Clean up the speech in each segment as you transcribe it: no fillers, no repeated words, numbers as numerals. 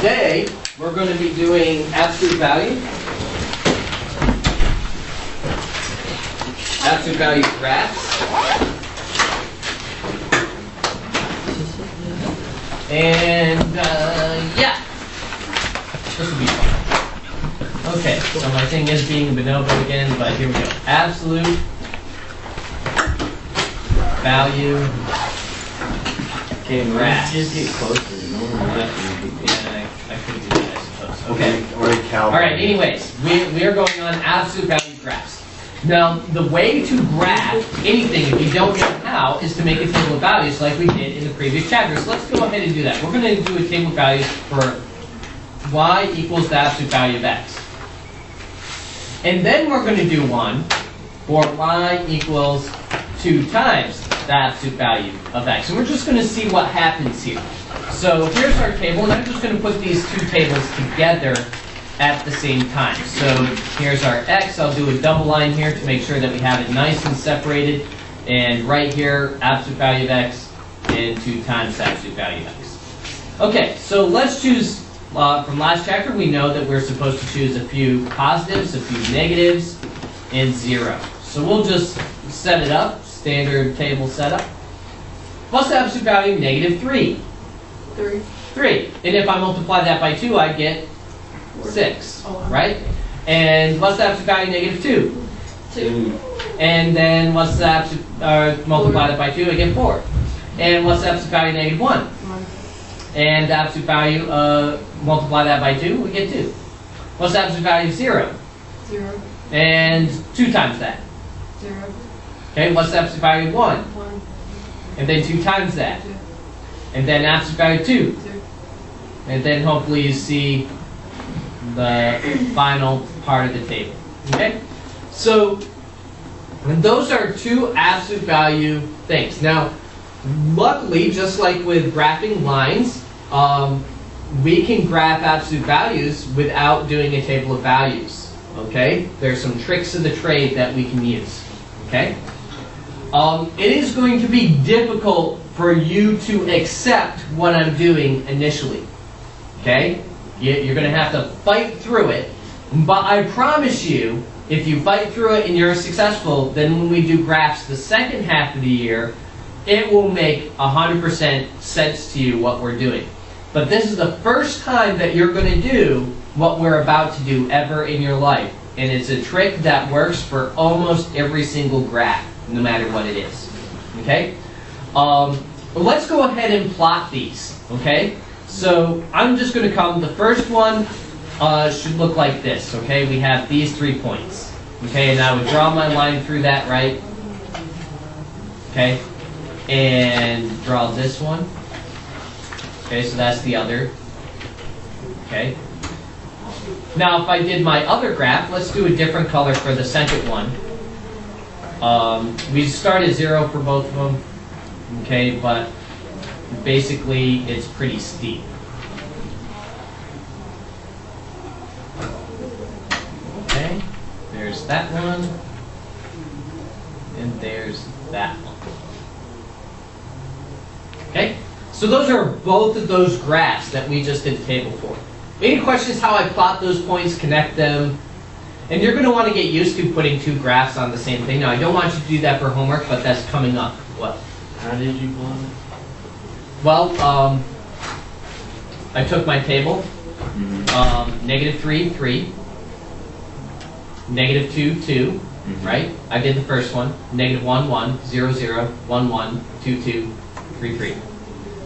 today we're going to be doing absolute value. Absolute value graphs. And yeah, this will be fun. Okay, so my thing is being bonobo again, but here we go. Absolute value graphs. Just get closer. Yeah, I could do that, I suppose. Okay. All right, anyways, we are going on absolute value graphs. Now, the way to graph anything, if you don't know how, is to make a table of values like we did in the previous chapter. So let's go ahead and do that. We're going to do a table of values for y equals the absolute value of x. And then we're going to do one for y equals 2 times the absolute value of x. And we're just going to see what happens here. So here's our table, and I'm just going to put these two tables together at the same time. So here's our x. I'll do a double line here to make sure that we have it nice and separated. And right here, absolute value of x and 2 times the absolute value of x. Okay, so let's choose, from last chapter, we know that we're supposed to choose a few positives, a few negatives, and 0. So we'll just set it up, standard table setup. What's the absolute value of negative 3? 3. And if I multiply that by 2, I get 6, right? And what's the absolute value of negative 2? 2. And then what's the absolute, multiply that by 2, I get 4. And what's the absolute value of negative 1? 1. And the absolute value, multiply that by 2, we get 2. What's the absolute value of 0? 0. And 2 times that? 0. Okay, what's the absolute value of 1? 1. And then 2 times that? 2. And then absolute value of 2? 2. And then hopefully you see the final part of the table. Okay? So, and those are two absolute value things. Now, luckily, just like with graphing lines, we can graph absolute values without doing a table of values. Okay? There's some tricks of the trade that we can use. Okay? It is going to be difficult for you to accept what I'm doing initially. Okay? You're going to have to fight through it. But I promise you, if you fight through it and you're successful, then when we do graphs the second half of the year, it will make 100% sense to you what we're doing. But this is the first time that you're going to do what we're about to do ever in your life. And it's a trick that works for almost every single graph, no matter what it is. Okay? Let's go ahead and plot these. Okay? So I'm just going to come, the first one should look like this, okay? We have these 3 points, okay? And I would draw my line through that, right? Okay? And draw this one. Okay, so that's the other. Okay? Now if I did my other graph, let's do a different color for the second one. We start at 0 for both of them, okay? But basically, it's pretty steep. Okay, there's that one, and there's that one. Okay, so those are both of those graphs that we just did the table for. Any questions how I plot those points, connect them? And you're going to want to get used to putting 2 graphs on the same thing. Now, I don't want you to do that for homework, but that's coming up. What? How did you plot it? Well, I took my table, negative 3, 3, negative 2, 2, right? I did the first one, negative 1, 1, 0, 0, 1, 1, 2, 2, 3, 3.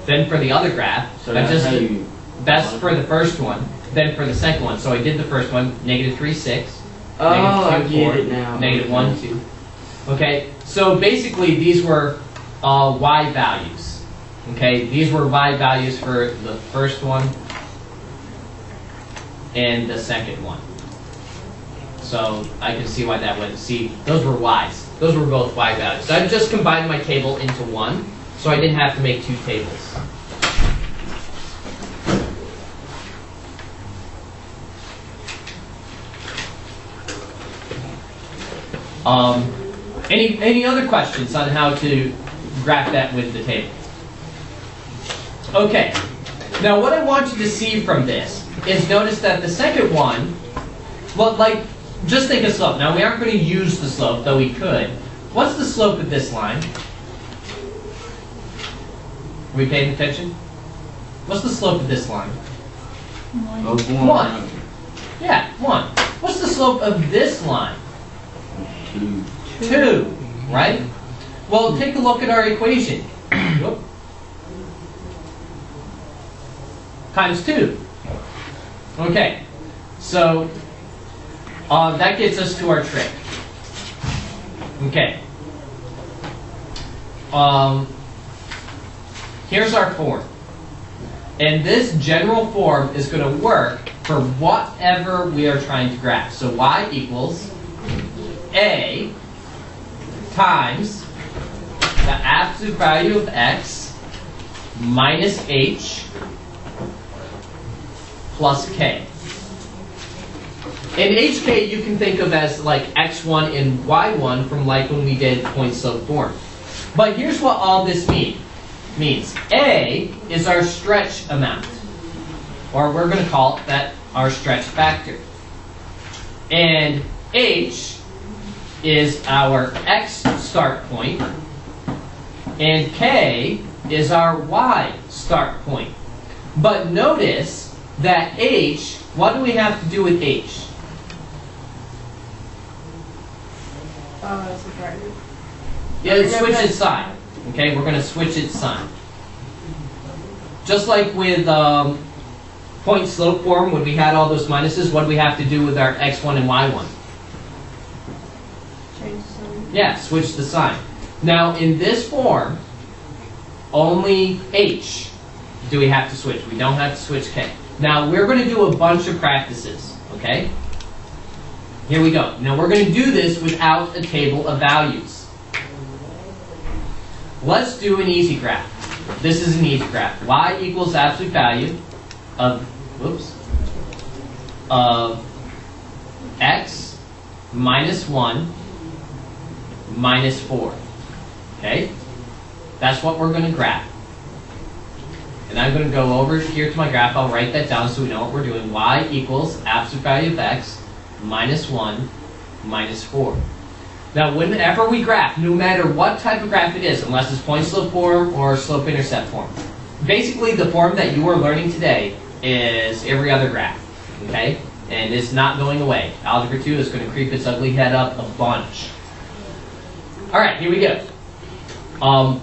Then for the other graph, so that's for the first one, then for the second one. So I did the first one, negative 3, 6, negative 2, 4, I get it now. Negative 1, 2. Okay, so basically these were y values. Okay, these were y values for the first one and the second one. So I can see why that would. See, those were y's. Those were both y values. So I just combined my table into one, so I didn't have to make 2 tables. Any other questions on how to graph that with the table? Okay. Now what I want you to see from this is notice that the second one, well, like, just think of slope. Now we aren't going to use the slope, though we could. What's the slope of this line? Are we paying attention? What's the slope of this line? 1. Yeah, 1. What's the slope of this line? 2, right? Well, take a look at our equation. Times 2. Okay, so that gets us to our trick. Okay. Here's our form. And this general form is going to work for whatever we are trying to graph. So y equals a times the absolute value of x minus h plus k. And hk you can think of as like x1 and y1 from like when we did point slope form. But here's what all this means. A is our stretch amount, or we're going to call that our stretch factor. And h is our x start point, and k is our y start point. But notice that h, what do we have to do with h? Yeah, switch its sign. Okay, we're going to switch its sign. Just like with point slope form, when we had all those minuses, what do we have to do with our x1 and y1? Change the sign. Yeah, switch the sign. Now, in this form, only h do we have to switch. We don't have to switch k. Now, we're going to do a bunch of practices, okay? Here we go. Now, we're going to do this without a table of values. Let's do an easy graph. This is an easy graph. Y equals absolute value of, of x minus 1 minus 4. Okay? That's what we're going to graph. And I'm going to go over here to my graph. I'll write that down so we know what we're doing. Y equals absolute value of x minus 1 minus 4. Now, whenever we graph, no matter what type of graph it is, unless it's point slope form or slope intercept form, basically the form that you are learning today is every other graph, okay? And it's not going away. Algebra 2 is going to creep its ugly head up a bunch. All right, here we go.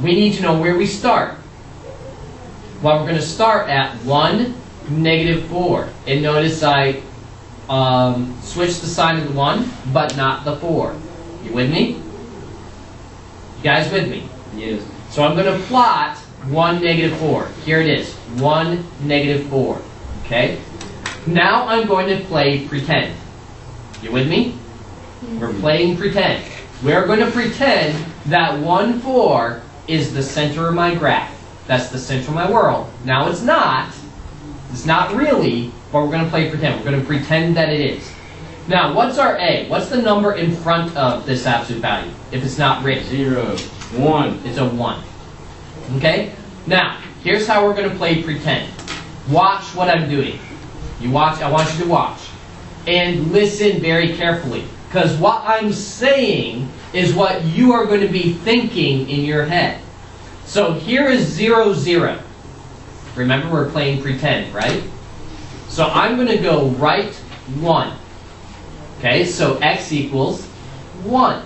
We need to know where we start. Well, we're going to start at 1, negative 4. And notice I switched the sign of the 1, but not the 4. You with me? You guys with me? Yes. So I'm going to plot 1, negative 4. Here it is. 1, negative 4. Okay? Now I'm going to play pretend. You with me? We're playing pretend. We're going to pretend that 1, 4 is the center of my graph. That's the center of my world. Now it's not. It's not really, but we're going to play pretend. We're going to pretend that it is. Now, what's our A? What's the number in front of this absolute value if it's not written? 0, 1. It's a 1. Okay? Now, here's how we're going to play pretend. Watch what I'm doing. You watch. I want you to watch. And listen very carefully. Because what I'm saying is what you are going to be thinking in your head. So here is 0, 0. Remember, we're playing pretend, right? So I'm going to go right 1. Okay, so x equals 1.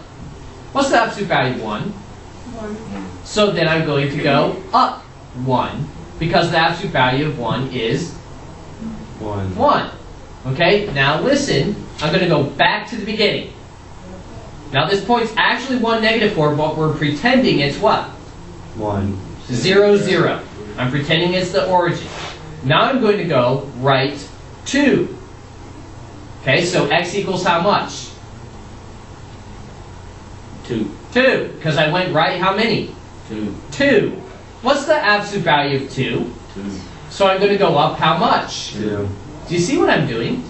What's the absolute value of 1? 1. So then I'm going to go up 1, because the absolute value of 1 is 1. 1. Okay, now listen, I'm going to go back to the beginning. Now this point's actually 1, negative 4, but we're pretending it's what? 1. 0, 0. I'm pretending it's the origin. Now I'm going to go right 2. Okay, so x equals how much? 2. 2, because I went right how many? 2. 2. What's the absolute value of 2? 2. So I'm going to go up how much? 2. Do you see what I'm doing?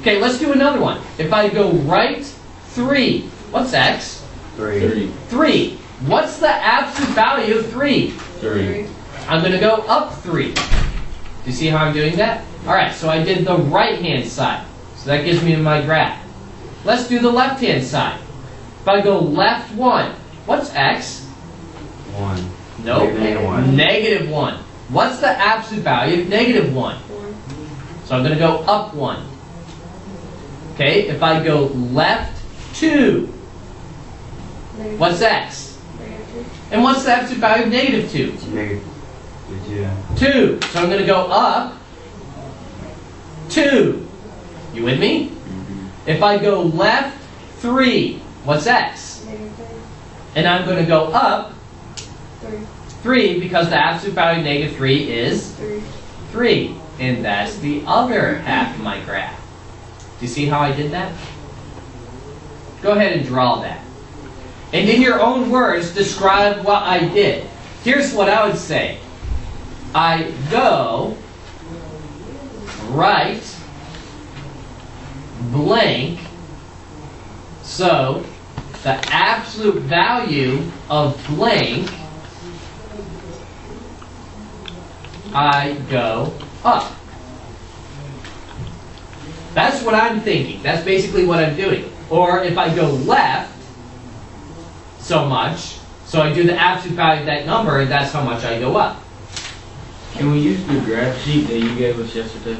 Okay, let's do another one. If I go right 3, what's x? 3. 3. What's the absolute value of 3? 3. I'm going to go up 3. Do you see how I'm doing that? All right, so I did the right-hand side. So that gives me my graph. Let's do the left-hand side. If I go left 1, what's x? 1. Nope. -1. Negative 1. What's the absolute value of negative 1? 4. So I'm going to go up 1. Okay, if I go left 2, Negative what's x? Negative And what's the absolute value of negative 2? -2. 2. So I'm going to go up 2. You with me? If I go left 3, what's x? -3. And I'm going to go up 3. 3 because the absolute value of negative 3 is 3. 3. And that's the other half of my graph. Do you see how I did that? Go ahead and draw that. And in your own words, describe what I did. Here's what I would say. I go right blank, so the absolute value of blank, I go up. That's what I'm thinking. That's basically what I'm doing. Or if I go left so much, so I do the absolute value of that number, and that's how much I go up. Can we use the graph sheet that you gave us yesterday?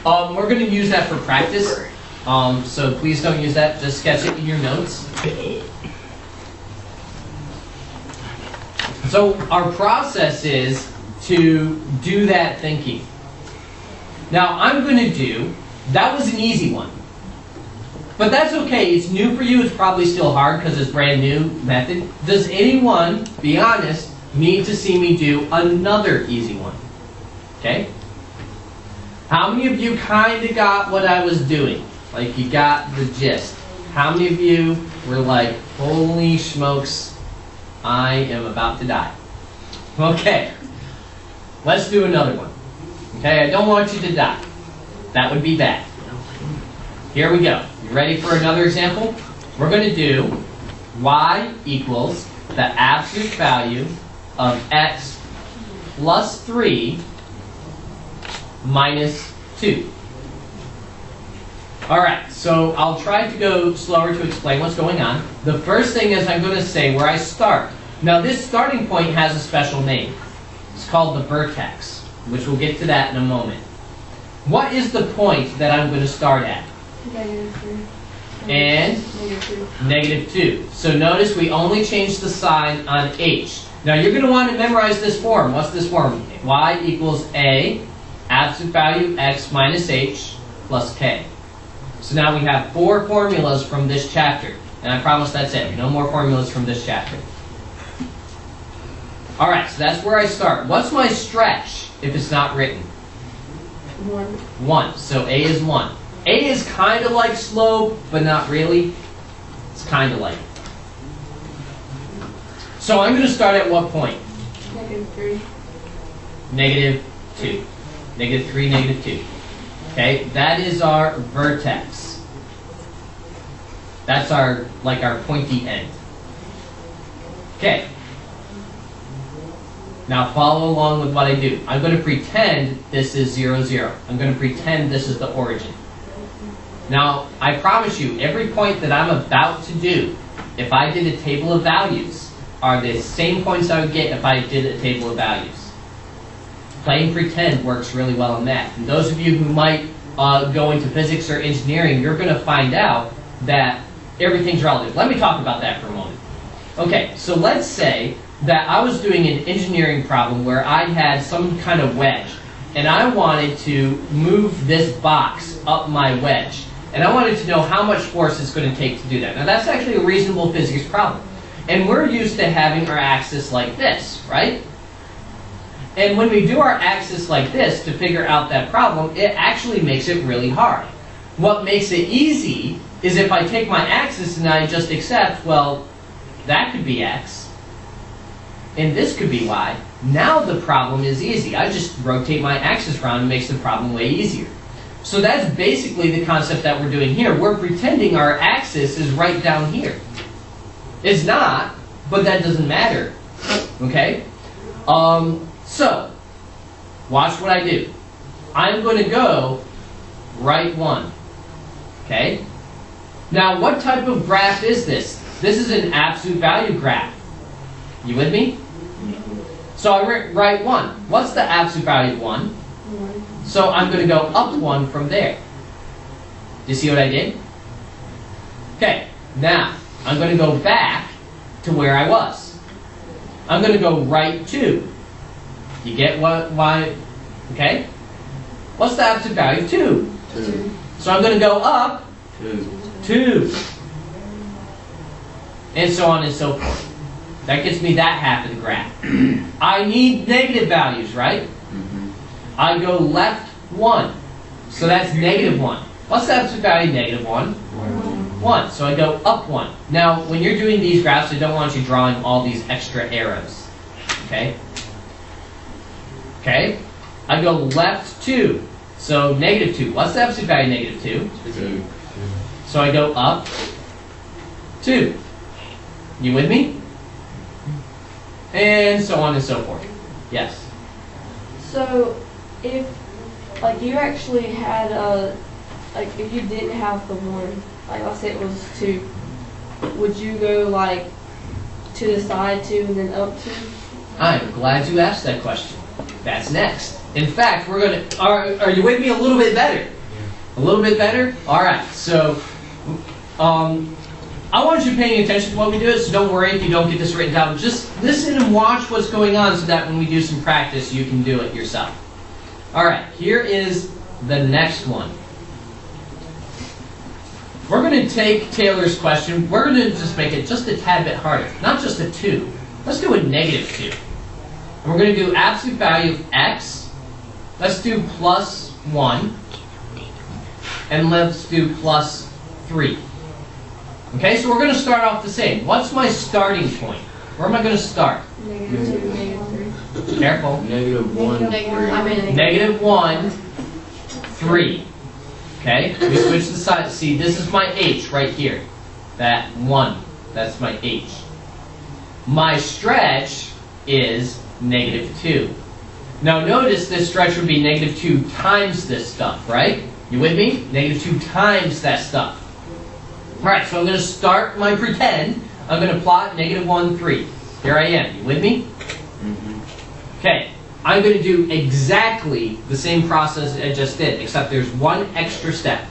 We're going to use that for practice, so please don't use that. Just sketch it in your notes. So our process is to do that thinking. Now I'm going to do, that was an easy one. But that's okay, it's new for you, it's probably still hard because it's brand new method. Does anyone, be honest, need to see me do another easy one? Okay? How many of you kind of got what I was doing? Like you got the gist. How many of you were like, holy smokes, I am about to die? Okay, let's do another one. Okay, I don't want you to die. That would be bad. Here we go. You ready for another example? We're going to do y equals the absolute value of x plus 3 minus 2. Alright, so I'll try to go slower to explain what's going on. The first thing is I'm going to say where I start. Now this starting point has a special name. It's called the vertex, which we'll get to that in a moment. What is the point that I'm going to start at? -3. And -2. -2. So notice we only changed the sign on h. Now you're going to want to memorize this form. What's this form? Y equals a, absolute value x minus h plus k. So now we have 4 formulas from this chapter. And I promise that's it. No more formulas from this chapter. Alright, so that's where I start. What's my stretch if it's not written? 1. 1. So a is 1. A is kind of like slope, but not really. It's kind of like it. So I'm going to start at what point? -3. -2. -3, -2. Okay, that is our vertex. That's our, like our pointy end. Okay. Now follow along with what I do. I'm going to pretend this is 0, 0. I'm going to pretend this is the origin. Now, I promise you, every point that I'm about to do, if I did a table of values, are the same points I would get if I did a table of values. Playing pretend works really well in math. And those of you who might go into physics or engineering, you're going to find out that everything's relative. Let me talk about that for a moment. Okay, so let's say that I was doing an engineering problem where I had some kind of wedge, and I wanted to move this box up my wedge. And I wanted to know how much force it's going to take to do that. Now that's actually a reasonable physics problem. And we're used to having our axis like this, right? And when we do our axis like this to figure out that problem, it actually makes it really hard. What makes it easy is if I take my axis and I just accept, well, that could be x, and this could be y. Now the problem is easy. I just rotate my axis around and it makes the problem way easier. So that's basically the concept that we're doing here. We're pretending our axis is right down here. It's not, but that doesn't matter. Okay? So, Watch what I do. I'm going to go right 1. Okay? Now, what type of graph is this? This is an absolute value graph. You with me? So I write 1. What's the absolute value of 1? 1. So I'm going to go up 1 from there. Do you see what I did? Okay, now I'm going to go back to where I was. I'm going to go right 2. You get why? Okay? What's the absolute value of 2? 2. So I'm going to go up 2. 2. And so on and so forth. That gets me that half of the graph. I need negative values, right? I go left 1. So that's negative 1. What's the absolute value of negative 1? 1. So I go up 1. Now, when you're doing these graphs, I don't want you drawing all these extra arrows. Okay? Okay? I go left 2. So negative 2. What's the absolute value of negative 2? 2. So I go up 2. You with me? And so on and so forth. Yes? So, if, like, you actually had a, like, if you didn't have the 1, like, let's say it was 2, would you go, like, to the side 2 and then up 2? I'm glad you asked that question. That's next. In fact, we're going to... Are you with me a little bit better? A little bit better? All right. So, I want you paying attention to what we do, so don't worry if you don't get this written down. Just listen and watch what's going on so that when we do some practice, you can do it yourself. All right. Here is the next one. We're going to take Taylor's question. We're going to just make it just a tad bit harder. Not just a 2. Let's do a negative 2. And we're going to do absolute value of x. Let's do plus 1. And let's do plus 3. Okay, so we're going to start off the same. What's my starting point? Where am I going to start? Negative 2, negative 3. Careful. Negative 1, 3. Negative 1, 3. Okay, we switch the side. See, this is my h right here. That 1, that's my h. My stretch is negative 2. Now notice this stretch would be negative 2 times this stuff, right? You with me? Negative 2 times that stuff. Alright, so I'm going to start my pretend. I'm going to plot negative 1, 3. Here I am. You with me? Okay, I'm going to do exactly the same process I just did, except there's one extra step.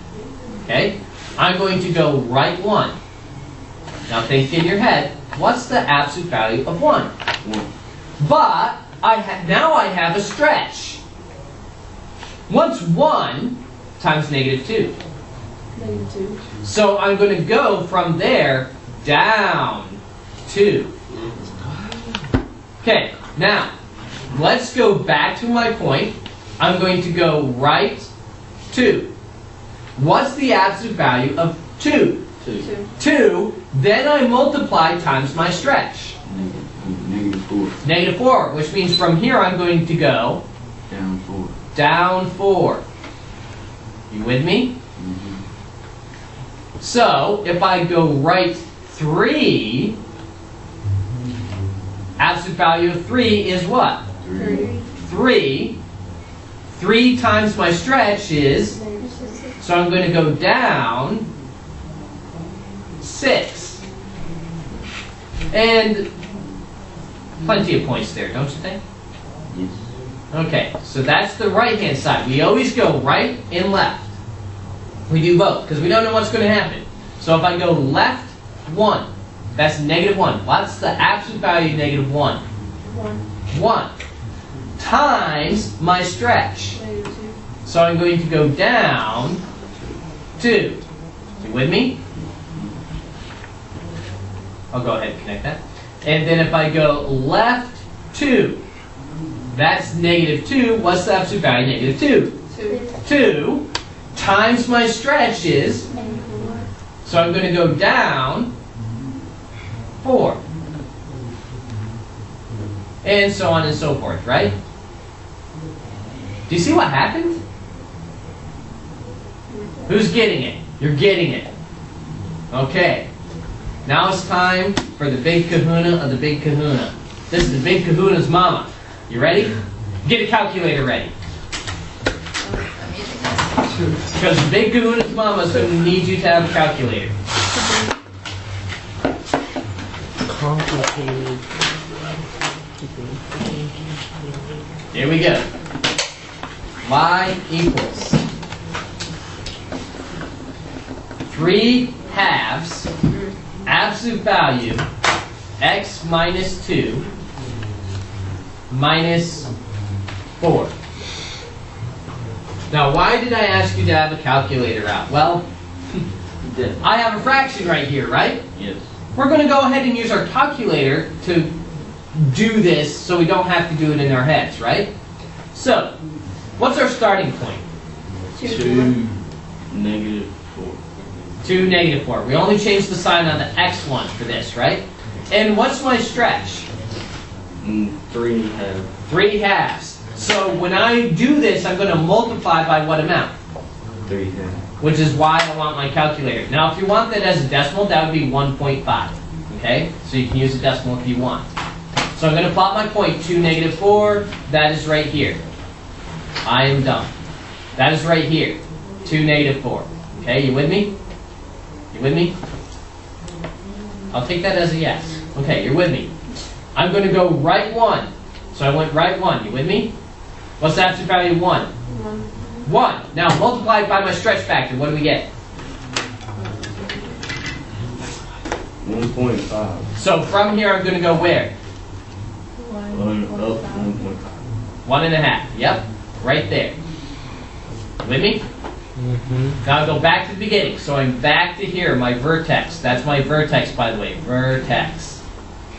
Okay? I'm going to go right 1. Now think in your head, what's the absolute value of 1? 1. But now I have a stretch. What's 1 times negative 2? Negative 2. So I'm going to go from there down 2. Okay, now let's go back to my point. I'm going to go right 2. What's the absolute value of 2? 2. 2, then I multiply times my stretch. Negative 4. Negative 4, which means from here I'm going to go Down 4. down 4. You with me? So, if I go right 3, absolute value of 3 is what? 3. 3. 3 times my stretch is, so I'm going to go down 6. And plenty of points there, don't you think? Yes. Okay, so that's the right-hand side. We always go right and left. We do both, because we don't know what's going to happen. So if I go left 1, that's negative 1. What's the absolute value of negative 1? 1. Times my stretch. Negative 2. So I'm going to go down 2. You with me? I'll go ahead and connect that. And then if I go left 2, that's negative 2. What's the absolute value of negative 2? 2 times my stretch is, so I'm going to go down 4. And so on and so forth, right? Do you see what happened? Who's getting it? You're getting it. Okay. Now it's time for the big kahuna of the big kahuna. This is the big kahuna's mama. You ready? Get a calculator ready. Because Big Kahuna Mama's going to need you to have a calculator. Complicated. Here we go. Y equals 3/2 absolute value x minus 2 minus 4. Now, why did I ask you to have a calculator out? Well, I have a fraction right here, right? Yes. We're going to go ahead and use our calculator to do this so we don't have to do it in our heads, right? So, what's our starting point? 2 negative 4. 2 negative 4. We only changed the sign on the x one for this, right? And what's my stretch? 3/2. 3/2. So when I do this, I'm going to multiply by what amount? 3/2. Which is why I want my calculator. Now, if you want that as a decimal, that would be 1.5. Okay? So you can use a decimal if you want. So I'm going to plot my point, 2 negative 4. That is right here. I am done. That is right here. 2 negative 4. Okay, you with me? You with me? I'll take that as a yes. Okay, you're with me. I'm going to go right 1. So I went right 1. You with me? What's the absolute value of 1? 1. Now multiply it by my stretch factor. What do we get? 1.5. So from here I'm going to go where? Up 1.5. 1.5. Yep. Right there. With me? Now I'll go back to the beginning. So I'm back to here, my vertex. That's my vertex, by the way. Vertex.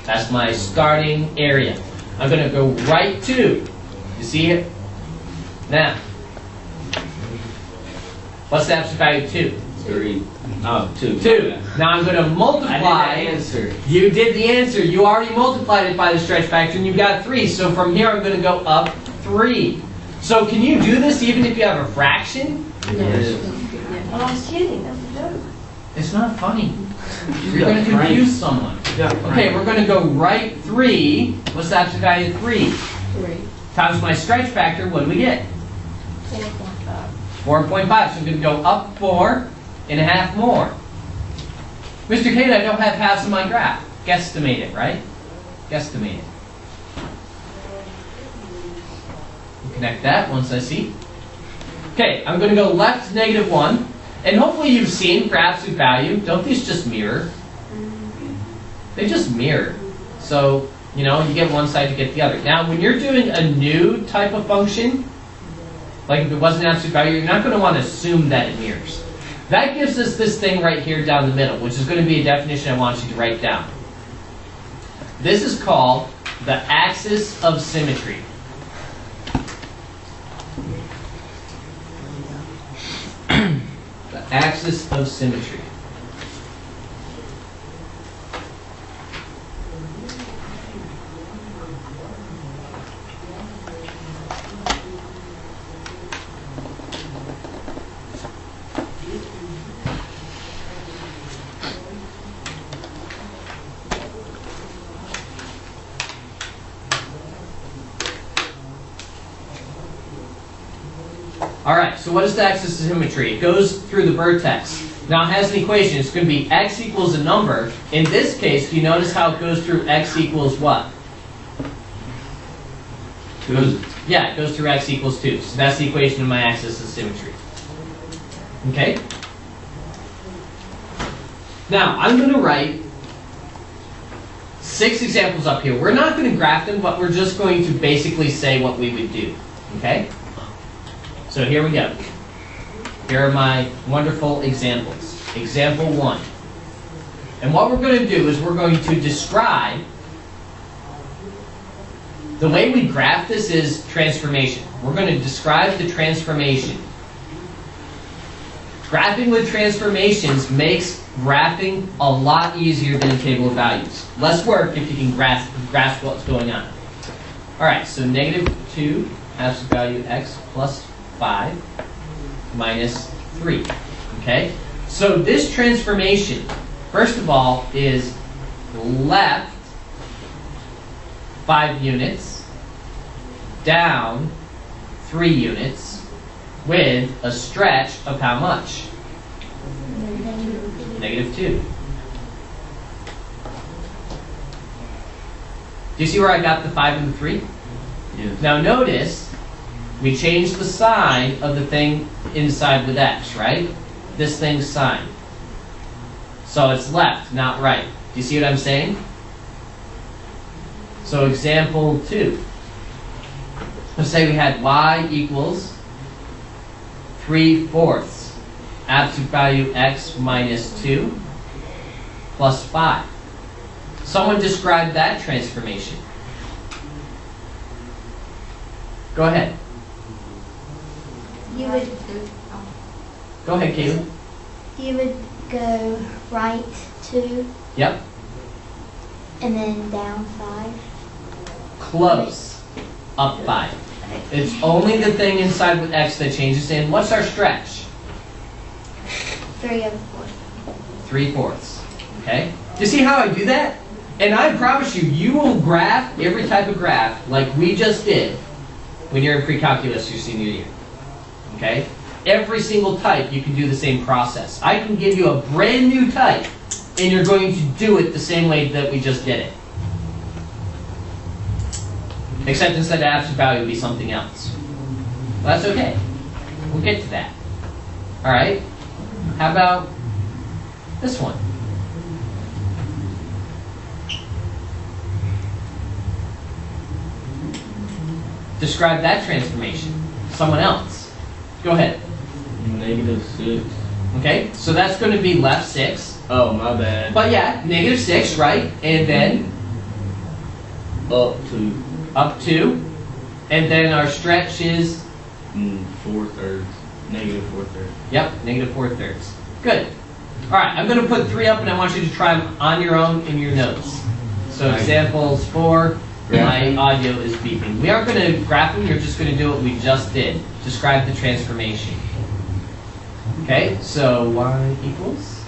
That's my starting area. I'm going to go right to. You see it? Now. What's the absolute value of 2? 3. Oh, 2. 2. Now I'm going to multiply. I did the answer. You did the answer. You already multiplied it by the stretch factor and you got 3. So from here I'm going to go up 3. So can you do this even if you have a fraction? Yes. Oh, I was kidding. That's a joke. It's not funny. You're going to confuse someone. Okay, we're going to go right 3. What's the absolute value of 3? 3. Times my stretch factor, what do we get? 4.5. 4.5. So I'm going to go up 4.5 more. Mr. Kate, I don't have halves in my graph. Guesstimate it, right? Guesstimate it. Connect that once I see. Okay, I'm going to go left negative 1. And hopefully you've seen for absolute value, don't these just mirror? They just mirror. So, you know, you get one side, you get the other. Now, when you're doing a new type of function, like if it wasn't absolute value, you're not going to want to assume that it mirrors. That gives us this thing right here down the middle, which is going to be a definition I want you to write down. This is called the axis of symmetry. The axis of symmetry. Alright, so what is the axis of symmetry? It goes through the vertex. Now it has an equation. It's going to be x equals a number. In this case, do you notice how it goes through x equals what? Yeah, it goes through x equals 2. So that's the equation of my axis of symmetry. Okay? Now, I'm going to write 6 examples up here. We're not going to graph them, but we're just going to basically say what we would do. Okay? So here we go. Here are my wonderful examples. Example 1. And what we're going to do is we're going to describe, the way we graph this is transformation. We're going to describe the transformation. Graphing with transformations makes graphing a lot easier than a table of values. Less work if you can grasp what's going on. Alright, so negative 2 absolute value x plus 5 minus 3. Okay? So this transformation, first of all, is left 5 units, down 3 units with a stretch of how much? -2. Do you see where I got the 5 and the 3? Yes. Now notice, we changed the sign of the thing inside with x, right? This thing's sign. So it's left, not right. Do you see what I'm saying? So example 2. Let's say we had y equals 3/4 absolute value x minus 2 plus 5. Someone describe that transformation. Go ahead. You would Go ahead, Caleb. go right 2 Yep. and then down 5. Close. Up 5. It's only the thing inside with x that changes. And what's our stretch? 3/4. 3/4. Okay? Do you see how I do that? And I promise you, you will graph every type of graph like we just did when you're in pre-calculus your senior year. Okay? Every single type, you can do the same process. I can give you a brand new type, and you're going to do it the same way that we just did it. Except instead of absolute value, it would be something else. Well, that's okay. We'll get to that. All right? How about this one? Describe that transformation. Someone else. Go ahead. -6. Okay, so that's going to be left 6. Oh, my bad. But yeah, -6, right? And then Up to up 2. And then our stretch is, 4/3. -4/3. yep, -4/3. Good. All right, I'm going to put 3 up, and I want you to try them on your own in your notes. So Right. examples 4, my Graphing. audio is beeping. We aren't going to graph them, you're just going to do what we just did. Describe the transformation. Okay, so y equals?